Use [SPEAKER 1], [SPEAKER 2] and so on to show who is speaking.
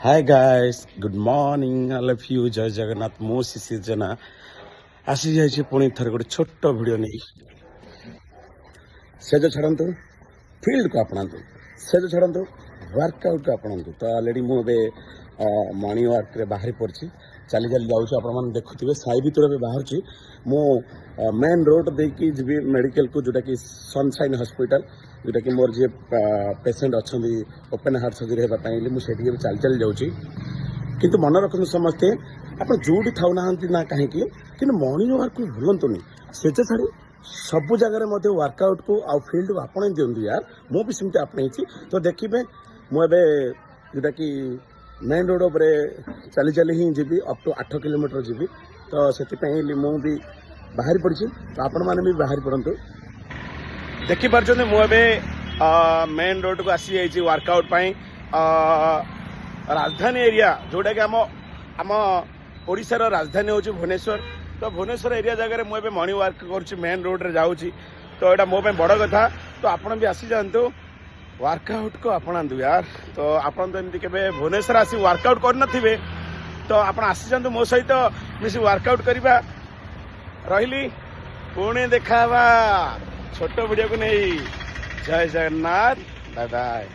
[SPEAKER 1] Hi guys good morning I love you जय जगन्नाथ मो शिशिर जेना आसी जाइए पुणी थर गोटे छोट वीडियो नहीं से जो छाड़ू फील्ड को अपनातु से जो छाड़ू वर्कआउट को अपनातु तो अलरेडी मुझे मॉर्निंग वर्क रे बाहरी पड़ी चली चली जाऊँ आप देखुए साई भितर बाहर मु मेन रोड देकी जी मेडिकल को जोटा कि सनशाइन हॉस्पिटल जोटा कि मोर जी पेसेंट अच्छा ओपन हार्ट सर्जरी होगापी मुझे चली चली जाऊँगी किंतु मन रखु समस्ते आप जोटी था ना कहीं कि मॉर्निंग वर्क को भूलतुनि से छाड़ी सब जगह वर्कआउट को आउ फील्ड को आपण दिंतु यार मु भी सेमती आपणई तो देखिए मुझे जोटा कि मेन रोड पर चली चली ही जी अप टू 8 किलोमीटर जी तो से मु भी बाहरी पड़ी तो आपण मैंने भी बाहरी पड़तु देखिपार मुझे मेन रोड को आसी जाइए वर्कआउट राजधानी एरिया जोटा कि आम ओडिशार राजधानी हूँ भुवनेश्वर तो भुवनेश्वर एरिया जगह मुझे मॉर्निंग वर्क कर मेन रोड रे जाऊँगी तो यहाँ मो बड़ कथा तो आपण भी आसी जातु वर्कआउट को अपनातु यार तो आपन तो एमती के भुवनेश्वर आसी वर्कआउट कर तो आप आसी जातु मो सहित मिसी वर्कआउट करवा रही पुणे देखा छोट वीडियो को नहीं जय जगन्नाथ बाय बाय।